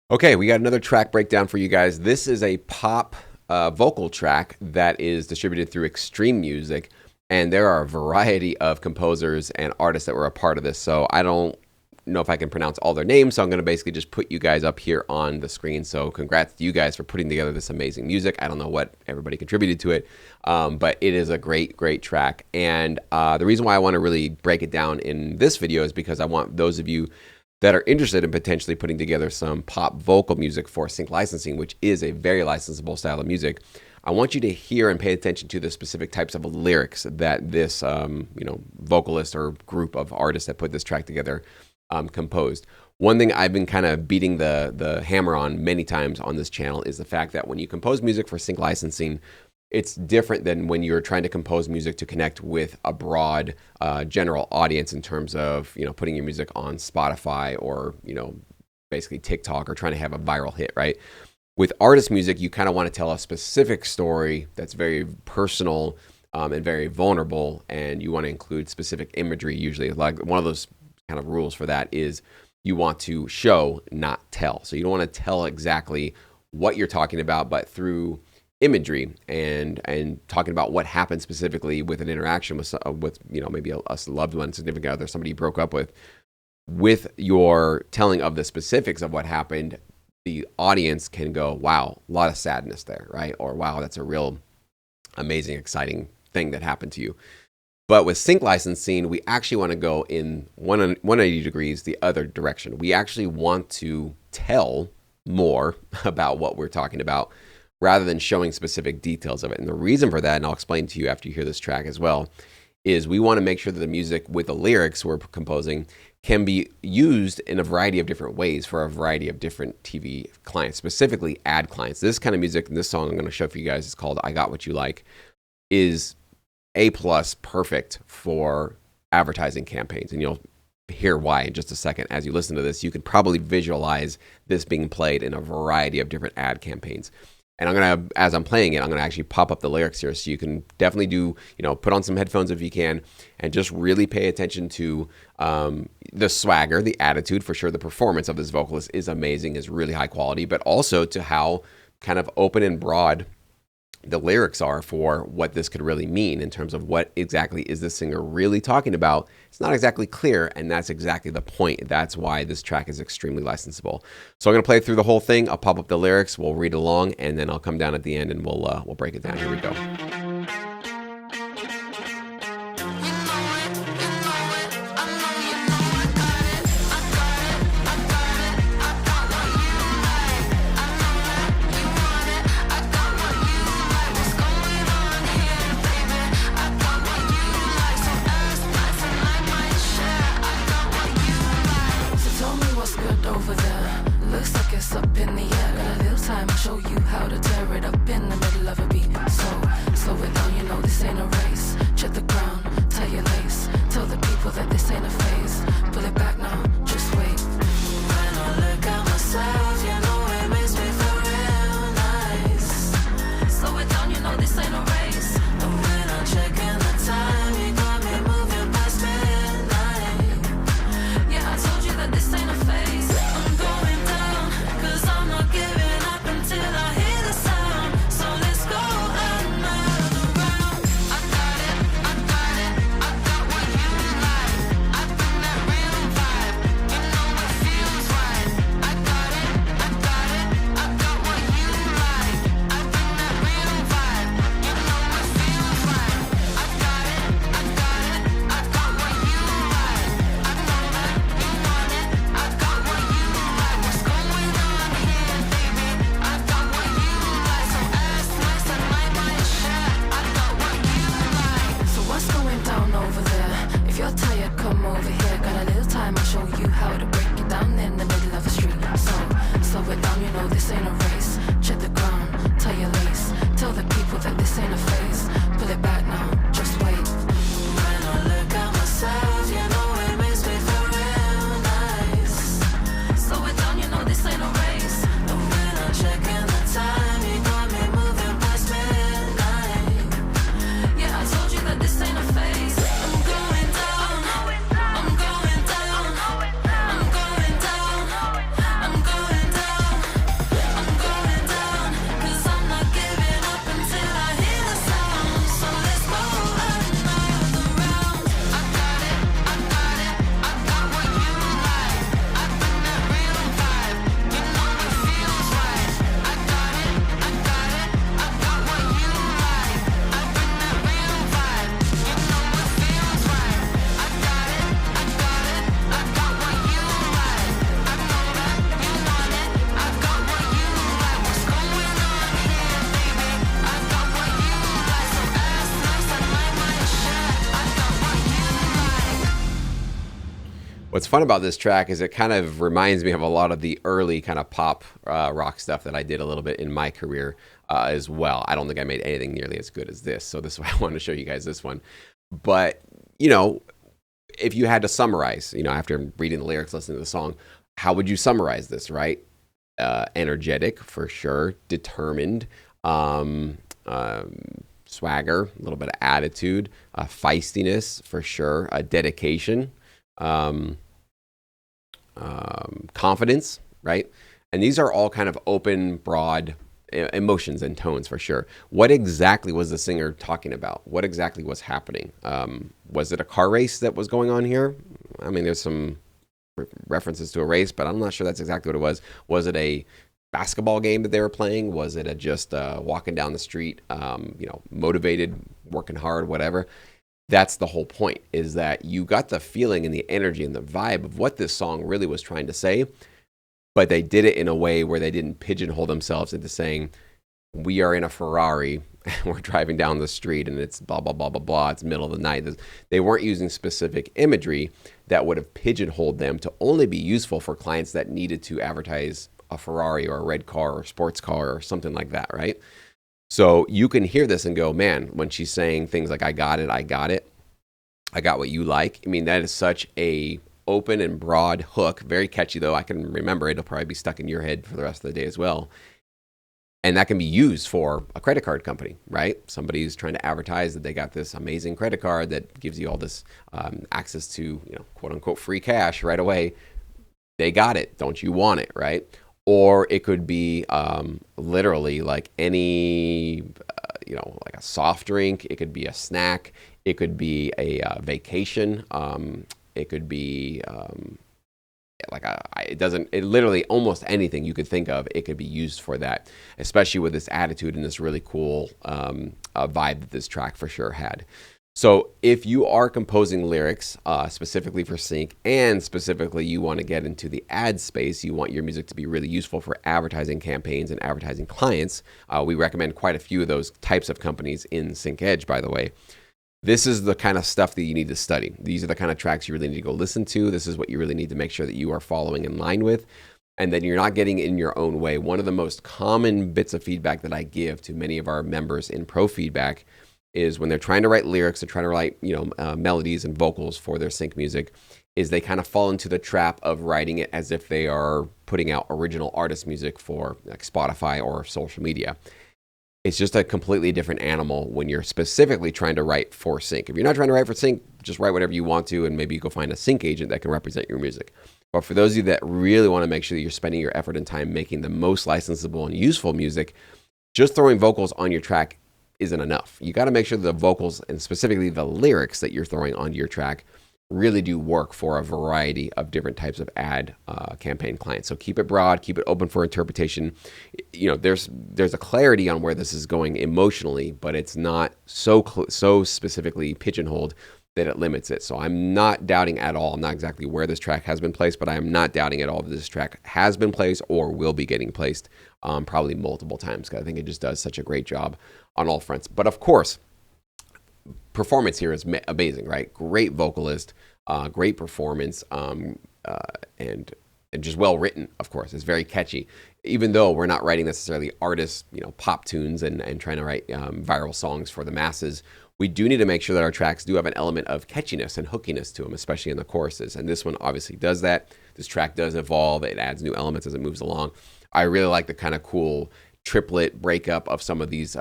Okay, we got another track breakdown for you guys. This is a pop vocal track that is distributed through Extreme Music, and there are a variety of composers and artists that were a part of this. So I don't know if I can pronounce all their names, so I'm going to basically just put you guys up here on the screen. So congrats to you guys for putting together this amazing music. I don't know what everybody contributed to it, but it is a great track. And the reason why I want to really break it down in this video is because I want those of you that are interested in potentially putting together some pop vocal music for sync licensing, which is a very licensable style of music. I want you to hear and pay attention to the specific types of lyrics that this vocalist or group of artists that put this track together composed. One thing I've been kind of beating the hammer on many times on this channel is the fact that when you compose music for sync licensing, it's different than when you're trying to compose music to connect with a broad general audience in terms of, putting your music on Spotify or, basically TikTok or trying to have a viral hit, right? With artist music, you kind of want to tell a specific story that's very personal and very vulnerable, and you want to include specific imagery usually. Like one of those kind of rules for that is you want to show, not tell. So you don't want to tell exactly what you're talking about, but through imagery and talking about what happened specifically with an interaction with maybe a loved one, significant other, somebody you broke up with your telling of the specifics of what happened, the audience can go, wow, a lot of sadness there, right? Or wow, that's a real amazing, exciting thing that happened to you. But with sync licensing, we actually want to go in 180 degrees the other direction. We actually want to tell more about what we're talking about rather than showing specific details of it. And the reason for that, and I'll explain to you after you hear this track as well, is we want to make sure that the music with the lyrics we're composing can be used in a variety of different ways for a variety of different TV clients, specifically ad clients. This kind of music, and this song I'm going to show for you guys is called I Got What You Like, is A+ perfect for advertising campaigns. And you'll hear why in just a second. As you listen to this, you can probably visualize this being played in a variety of different ad campaigns. And I'm going to, as I'm playing it, I'm going to actually pop up the lyrics here so you can definitely do, put on some headphones if you can, and just really pay attention to the swagger, the attitude. For sure, the performance of this vocalist is amazing, is really high quality, but also to how kind of open and broad the lyrics are for what this could really mean in terms of what exactly is the singer really talking about. It's not exactly clear, and that's exactly the point. That's why this track is extremely licensable. So I'm going to play through the whole thing. I'll pop up the lyrics, we'll read along, and then I'll come down at the end and we'll break it down. Here we go. What's fun about this track is it kind of reminds me of a lot of the early kind of pop rock stuff that I did a little bit in my career as well. I don't think I made anything nearly as good as this, so this is why I wanted to show you guys this one. But, you know, if you had to summarize, you know, after reading the lyrics, listening to the song, how would you summarize this, right? Energetic, for sure. Determined. Swagger, a little bit of attitude. Feistiness, for sure. Dedication. Confidence, right? And these are all kind of open, broad emotions and tones for sure. What exactly was the singer talking about? What exactly was happening? Was it a car race that was going on here? I mean, there's some references to a race, but I'm not sure that's exactly what it was. Was it a basketball game that they were playing? Was it a just walking down the street, motivated, working hard, whatever? That's the whole point, is that you got the feeling and the energy and the vibe of what this song really was trying to say, but they did it in a way where they didn't pigeonhole themselves into saying, we are in a Ferrari and we're driving down the street and it's blah, blah, blah, blah, blah. It's middle of the night. They weren't using specific imagery that would have pigeonholed them to only be useful for clients that needed to advertise a Ferrari or a red car or a sports car or something like that, right? So you can hear this and go, man, when she's saying things like, I got it, I got what you like. I mean, that is such a open and broad hook. Very catchy, though. I can remember it. It'll probably be stuck in your head for the rest of the day as well. And that can be used for a credit card company, right? Somebody who's trying to advertise that they got this amazing credit card that gives you all this access to, quote unquote, free cash right away. They got it. Don't you want it, right? Or it could be literally like any, like a soft drink. It could be a snack. It could be a vacation. It could be it literally almost anything you could think of, it could be used for that, especially with this attitude and this really cool vibe that this track for sure had. So if you are composing lyrics specifically for sync, and specifically you want to get into the ad space, you want your music to be really useful for advertising campaigns and advertising clients, we recommend quite a few of those types of companies in Sync Edge, by the way. This is the kind of stuff that you need to study. These are the kind of tracks you really need to go listen to. This is what you really need to make sure that you are following in line with, and then you're not getting in your own way. One of the most common bits of feedback that I give to many of our members in Pro Feedback is when they're trying to write lyrics, they're trying to write melodies and vocals for their sync music, is they kind of fall into the trap of writing it as if they are putting out original artist music for like Spotify or social media. It's just a completely different animal when you're specifically trying to write for sync. If you're not trying to write for sync, just write whatever you want to, and maybe you go find a sync agent that can represent your music. But for those of you that really want to make sure that you're spending your effort and time making the most licensable and useful music, just throwing vocals on your track isn't enough. You got to make sure that the vocals, and specifically the lyrics that you're throwing onto your track, really do work for a variety of different types of ad campaign clients. So keep it broad, keep it open for interpretation. There's a clarity on where this is going emotionally, but it's not so specifically pigeonholed that it limits it. So I'm not doubting at all. I'm not exactly where this track has been placed, but I am not doubting at all that this track has been placed or will be getting placed probably multiple times, because I think it just does such a great job on all fronts. But of course, performance here is amazing, right? Great vocalist, great performance, and just well written. Of course, it's very catchy. Even though we're not writing necessarily artist, pop tunes and trying to write viral songs for the masses, we do need to make sure that our tracks do have an element of catchiness and hookiness to them, especially in the choruses. And this one obviously does that. This track does evolve. It adds new elements as it moves along. I really like the kind of cool triplet breakup of some of these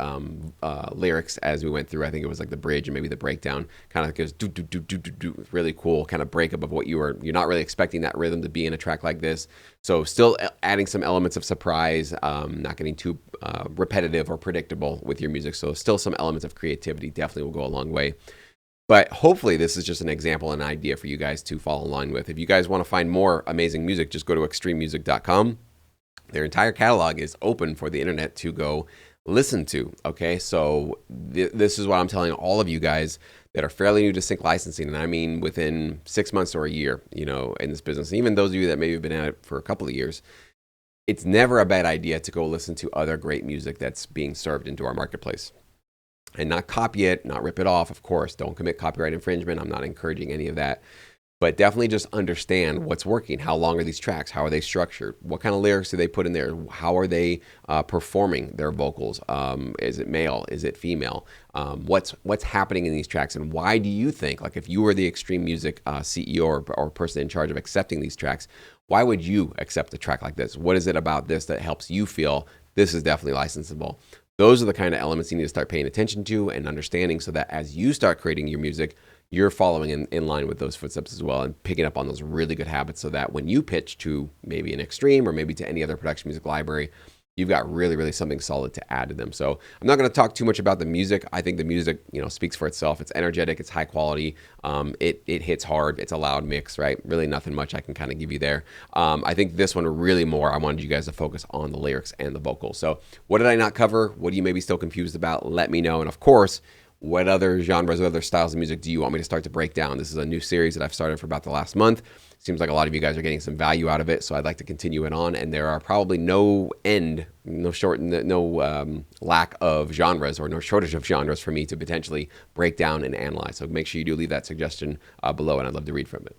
lyrics as we went through. I think it was like the bridge and maybe the breakdown kind of goes do do do do do do. Really cool kind of breakup of what you're not really expecting that rhythm to be in a track like this. So still adding some elements of surprise, not getting too repetitive or predictable with your music. So still some elements of creativity definitely will go a long way. But hopefully this is just an example and an idea for you guys to follow along with. If you guys want to find more amazing music, just go to extrememusic.com. Their entire catalog is open for the internet to go listen to. Okay, so this is what I'm telling all of you guys that are fairly new to sync licensing, and I mean within 6 months or a year, in this business. Even those of you that maybe have been at it for a couple of years, it's never a bad idea to go listen to other great music that's being served into our marketplace. And not copy it, not rip it off, of course. Don't commit copyright infringement. I'm not encouraging any of that. but definitely just understand what's working. How long are these tracks? How are they structured? What kind of lyrics do they put in there? How are they performing their vocals? Is it male? Is it female? What's happening in these tracks, and why do you think, like, if you were the Extreme Music CEO or person in charge of accepting these tracks, why would you accept a track like this? What is it about this that helps you feel this is definitely licensable? Those are the kind of elements you need to start paying attention to and understanding, so that as you start creating your music, you're following in line with those footsteps as well, and picking up on those really good habits, so that when you pitch to maybe an Extreme or maybe to any other production music library, you've got really, really something solid to add to them. So I'm not going to talk too much about the music. I think the music, speaks for itself. It's energetic. It's high quality. It hits hard. It's a loud mix, right? Really nothing much I can kind of give you there. I think this one really more, I wanted you guys to focus on the lyrics and the vocals. So what did I not cover? What are you maybe still confused about? Let me know. And of course, what other genres, what other styles of music do you want me to start to break down? This is a new series that I've started for about the last month. Seems like a lot of you guys are getting some value out of it, so I'd like to continue it on. And there are probably no lack of genres, or no shortage of genres for me to potentially break down and analyze. So make sure you do leave that suggestion below, and I'd love to read from it.